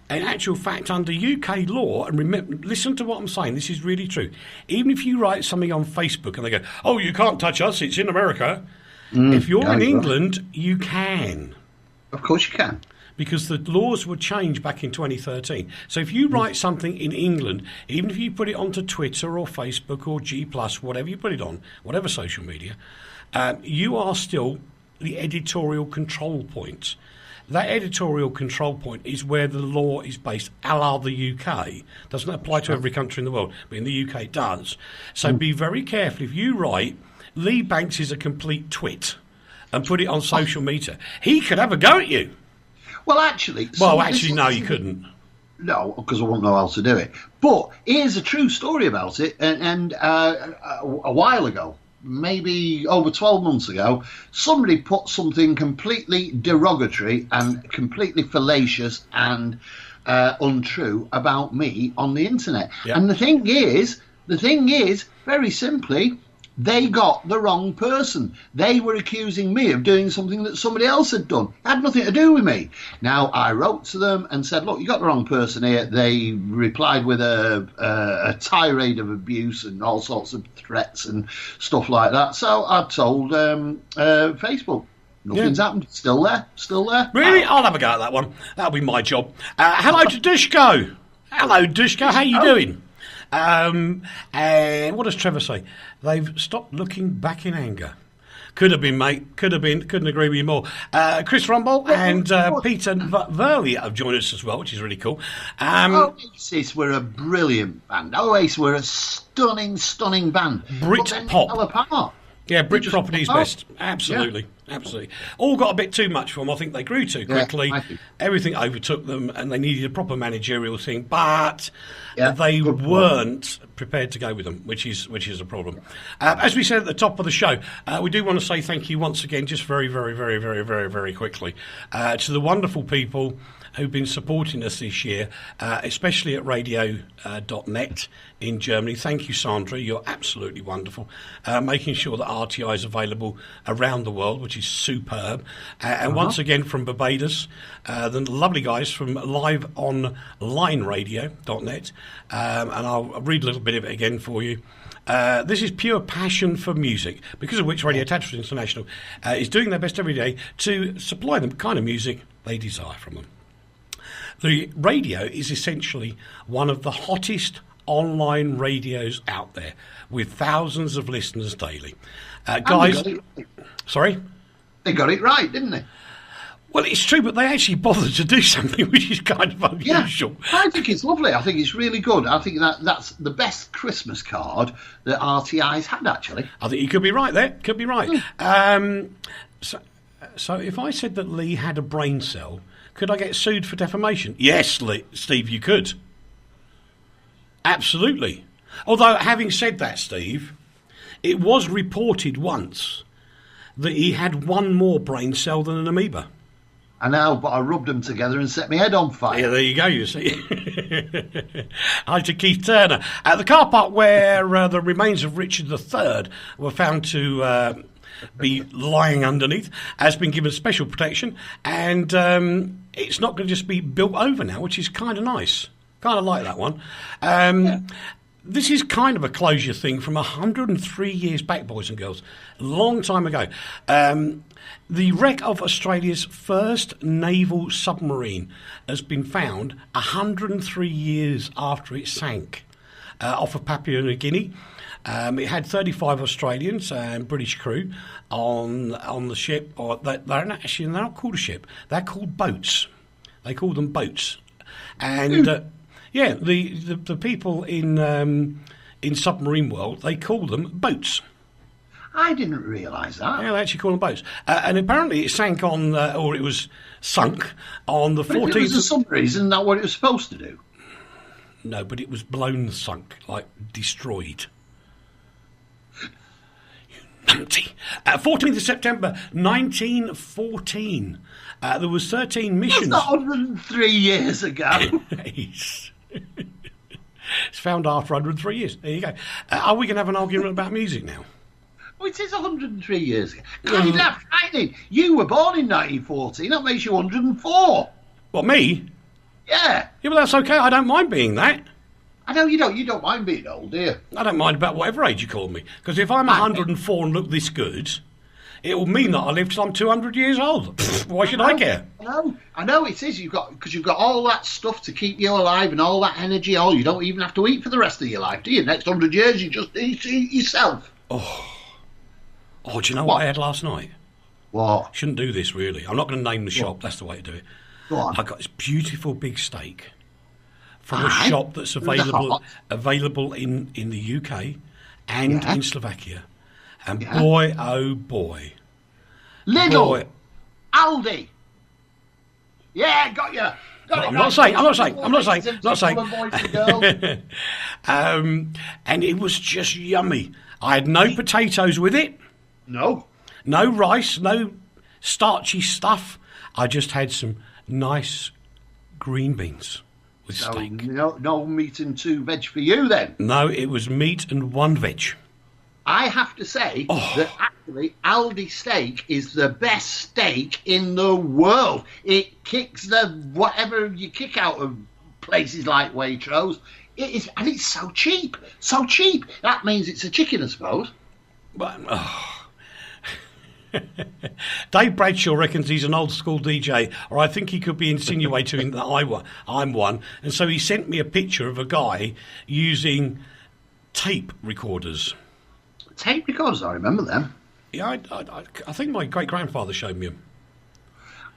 In actual fact, under UK law, and remember, listen to what I'm saying, this is really true. Even if you write something on Facebook and they go, oh, you can't touch us, it's in America. If you're in England, you can. Of course you can. Because the laws were changed back in 2013. So if you write something in England, even if you put it onto Twitter or Facebook or G+, whatever you put it on, whatever social media, you are still the editorial control point. That editorial control point is where the law is based, a la the UK. Doesn't apply to every country in the world, but in the UK it does. So be very careful. If you write, Lee Banks is a complete twit, and put it on social media, he could have a go at you. Well, actually... no, you couldn't. No, because I wouldn't know how to do it. But here's a true story about it. And a while ago, maybe over 12 months ago, somebody put something completely derogatory and completely fallacious and untrue about me on the internet. Yep. And the thing is, very simply, they got the wrong person. They were accusing me of doing something that somebody else had done. It had nothing to do with me. Now, I wrote to them and said, look, you got the wrong person here. They replied with a tirade of abuse and all sorts of threats and stuff like that. So I told Facebook. Nothing's happened. Still there. Really? I'll have a go at that one. That'll be my job. Hello to Dushko. Hello, Dushko. How you doing? And what does Trevor say? They've stopped looking back in anger. Could have been, mate. Could have been. Couldn't agree with you more. Chris Rumble and Peter Verley have joined us as well, which is really cool. Oasis were a brilliant band. Oasis were a stunning band. Brit pop. Fell apart. Yeah, Brit pop at its best. Absolutely. Absolutely. All got a bit too much for them. I think they grew too quickly. Everything overtook them, and they needed a proper managerial thing. But they weren't prepared to go with them, which is a problem. As we said at the top of the show, we do want to say thank you once again, just very, very, very, very, very, very quickly, to the wonderful people who've been supporting us this year, especially at radio.net in Germany. Thank you, Sandra. You're absolutely wonderful. Making sure that RTI is available around the world, which is superb. And once again from Barbados, the lovely guys from liveonlineradio.net. And I'll read a little bit of it again for you. This is pure passion for music, because of which Radio Tattersalls International is doing their best every day to supply them the kind of music they desire from them. The radio is essentially one of the hottest online radios out there, with thousands of listeners daily. Guys, sorry? They got it right, didn't they? Well, it's true, but they actually bothered to do something which is kind of unusual. Yeah, I think it's lovely. I think it's really good. I think that's the best Christmas card that RTI's had, actually. I think you could be right there. Could be right. So if I said that Leigh had a brain cell, could I get sued for defamation? Yes, Steve, you could. Absolutely. Although, having said that, Steve, it was reported once that he had one more brain cell than an amoeba. I know, but I rubbed them together and set my head on fire. Yeah, there you go, you see. Hi to Keith Turner. At the car park where the remains of Richard III were found to be lying underneath, has been given special protection, and it's not going to just be built over now, which is kind of nice. Kind of like that one. This is kind of a closure thing from 103 years back, boys and girls. A long time ago. The wreck of Australia's first naval submarine has been found 103 years after it sank off of Papua New Guinea. It had 35 Australians and British crew on the ship. Or they're not called a ship. They're called boats. They call them boats. And the people in submarine world, they call them boats. I didn't realise that. Yeah, they actually call them boats. And apparently it sank or it was sunk on the 14th... But it was a submarine, isn't that what it was supposed to do? No, but it was blown sunk, like destroyed. You numpty. 14th of September, 1914. There was 13 missions. That's not 103 years ago. It's found after 103 years. There you go. Are we going to have an argument about music now? Well, it is 103 years ago. Kind of frightening. You were born in 1914. That makes you 104. What, me? Yeah. Yeah, well, that's okay. I don't mind being that. I know you don't. You don't mind being old, do you? I don't mind about whatever age you call me. Because if I'm 104 and look this good, it will mean that I live till I'm 200 years old. Why should I care? I know it is. You've got all that stuff to keep you alive and all that energy. You don't even have to eat for the rest of your life, do you? Next 100 years, you just eat yourself. Oh, do you know what I had last night? What? Shouldn't do this, really. I'm not going to name the shop. That's the way to do it. Go on. I got this beautiful big steak from a shop that's available in the UK and in Slovakia. And boy, oh boy. Lidl. Aldi. Yeah, got you. I'm not saying. And it was just yummy. I had no potatoes with it. No rice, no starchy stuff. I just had some nice green beans with steak. No meat and 2 veg for you then? No, it was meat and 1 veg. I have to say that actually Aldi steak is the best steak in the world. It kicks the whatever you kick out of places like Waitrose. It is, and it's so cheap. So cheap. That means it's a chicken, I suppose. But, Dave Bradshaw reckons he's an old school DJ, or I think he could be insinuating that I'm one. And so he sent me a picture of a guy using tape recorders. Tape recorders, I remember them. Yeah, I think my great-grandfather showed me them.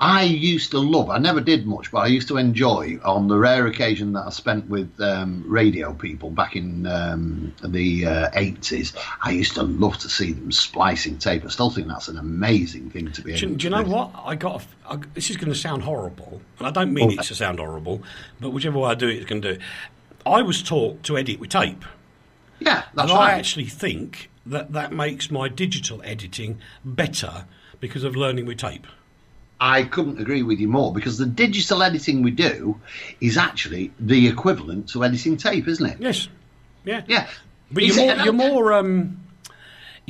I used to love, I never did much, but I used to enjoy, on the rare occasion that I spent with radio people back in the 80s, I used to love to see them splicing tape. I still think that's an amazing thing to be able to do. Do you know what? This is going to sound horrible, and I don't mean it to sound horrible, but whichever way I do it, it's going to do it. I was taught to edit with tape. Yeah, that's and right. I actually think that makes my digital editing better because of learning with tape. I couldn't agree with you more, because the digital editing we do is actually the equivalent to editing tape, isn't it? Yes. Yeah. Yeah. But you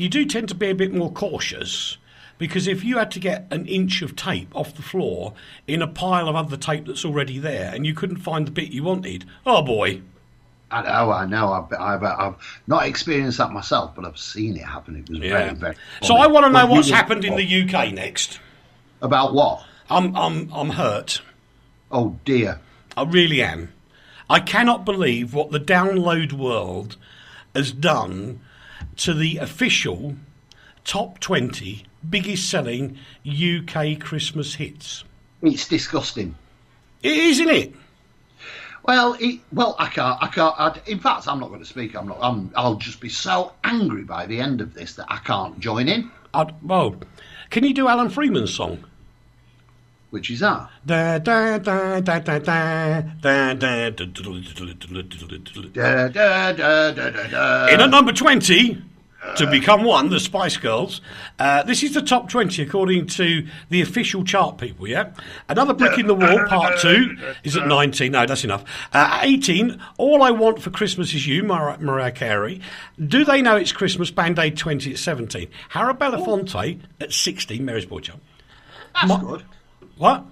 do tend to be a bit more cautious, because if you had to get an inch of tape off the floor in a pile of other tape that's already there and you couldn't find the bit you wanted, oh boy. I know. I've not experienced that myself, but I've seen it happen. It was very, very funny. So I want to know what's happened in the UK next. About what? I'm hurt. Oh dear. I really am. I cannot believe what the download world has done to the official top 20 biggest selling UK Christmas hits. It's disgusting. It is, isn't it? Well, I can't. In fact, I'm not going to speak. I'll just be so angry by the end of this that I can't join in. Can you do Alan Freeman's song? Which is that? Da, da, da, da, da, da, da, da, da. In at number 20, to become one, the Spice Girls. This is the top 20 according to the official chart people, yeah? Another Brick in the Wall, part 2, is at 19. No, that's enough. 18, All I Want for Christmas Is You, Mariah Carey. Do They Know It's Christmas, Band-Aid 20 at 17. Harry Belafonte at 16, Mary's Boy Child. That's good. What?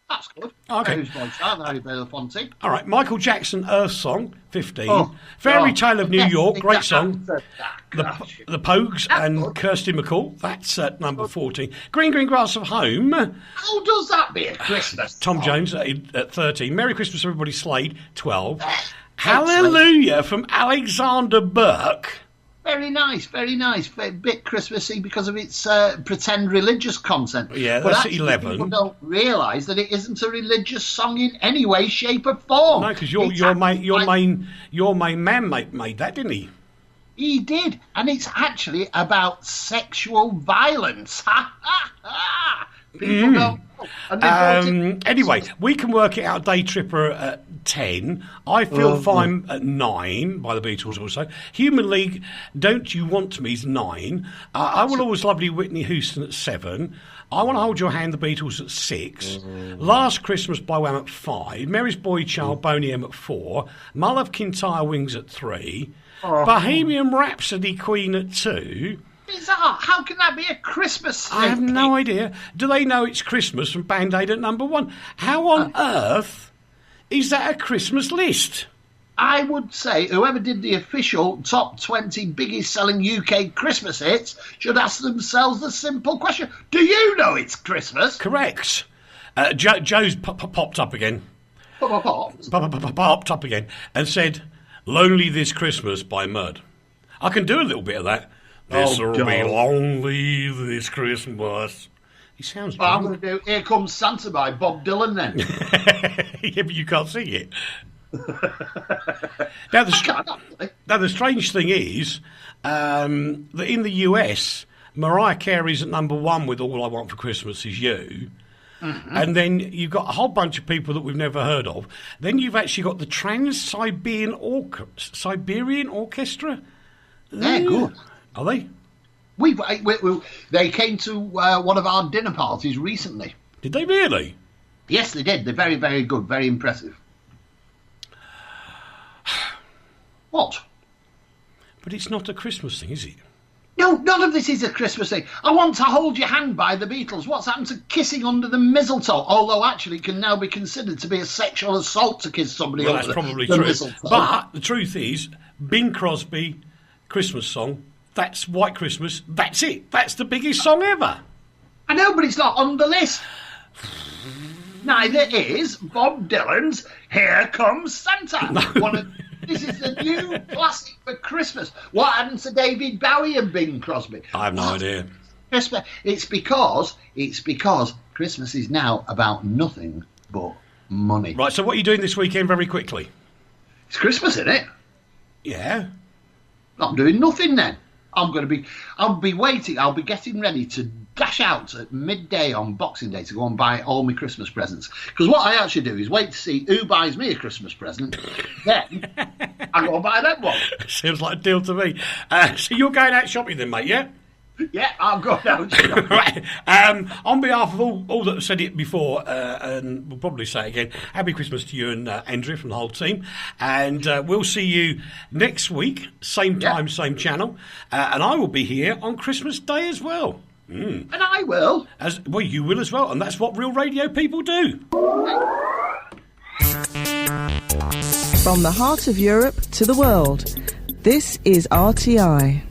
That's good. Okay. Mary's Boy Child, Harry Belafonte. All right, Michael Jackson, Earth Song, 15. Fairy Tale of New York, great song. The Pogues and Kirsty MacColl, that's at number 14. Green Green Grass of Home. How does that be a Christmas Tom song? Jones at 13. Merry Christmas Everybody, Slade, 12. Hallelujah from Alexander Burke. Very nice, very nice. A bit Christmassy because of its pretend religious content. Yeah, but that's actually, 11. People don't realise that it isn't a religious song in any way, shape, or form. No, because your main man made that, didn't he? He did, and it's actually about sexual violence. Ha ha ha! People don't. And anyway, we can work it out. Day Tripper at 10. I Feel Fine at 9 by the Beatles also. Human League, Don't You Want Me is 9. I Will Always Love You, Whitney Houston at 7. I Want to Hold Your Hand, the Beatles at 6. Last Christmas by Wham at 5. Mary's Boy Child, Boney M at 4. My Love Kintyre Wings at 3. Bohemian Rhapsody, Queen at 2. Bizarre. How can that be a Christmas thing? I have no idea. Do They Know It's Christmas from Band-Aid at number 1? How on earth is that a Christmas list? I would say whoever did the official top 20 biggest selling UK Christmas hits should ask themselves the simple question: do you know it's Christmas? Correct. Joe's popped up again. Popped up again and said, Lonely This Christmas by Mud. I can do a little bit of that. This'll be lonely this Christmas. He sounds well, I'm going to do Here Comes Santa by Bob Dylan then. Yeah, but you can't sing it. Now, the strange thing is that in the US, Mariah Carey's at number 1 with All I Want for Christmas Is You. Mm-hmm. And then you've got a whole bunch of people that we've never heard of. Then you've actually got the Trans-Siberian Orchestra. They're good. Are they? They came to one of our dinner parties recently. Did they really? Yes, they did. They're very, very good. Very impressive. What? But it's not a Christmas thing, is it? No, none of this is a Christmas thing. I Want to Hold Your Hand by the Beatles. What's happened to Kissing Under the Mistletoe? Although actually it can now be considered to be a sexual assault to kiss somebody under that's probably the true. mistletoe. But the truth is, Bing Crosby, Christmas song, that's White Christmas, that's it. That's the biggest song ever. I know, but it's not on the list. Neither is Bob Dylan's Here Comes Santa. No. This is the new classic for Christmas. What happened to David Bowie and Bing Crosby? I have no idea. It's because Christmas is now about nothing but money. Right, so what are you doing this weekend very quickly? It's Christmas, isn't it? Yeah. I'm doing nothing then. I'll be waiting. I'll be getting ready to dash out at midday on Boxing Day to go and buy all my Christmas presents. Because what I actually do is wait to see who buys me a Christmas present. Then I go and buy them one. Sounds like a deal to me. So you're going out shopping then, mate, yeah? Yeah, I'm going out shopping. Right. On behalf of all that have said it before, and we'll probably say it again, Happy Christmas to you and Andrea from the whole team. And we'll see you next week, same time, same channel. And I will be here on Christmas Day as well. And I will. Well, you will as well. And that's what real radio people do. From the heart of Europe to the world, this is RTI.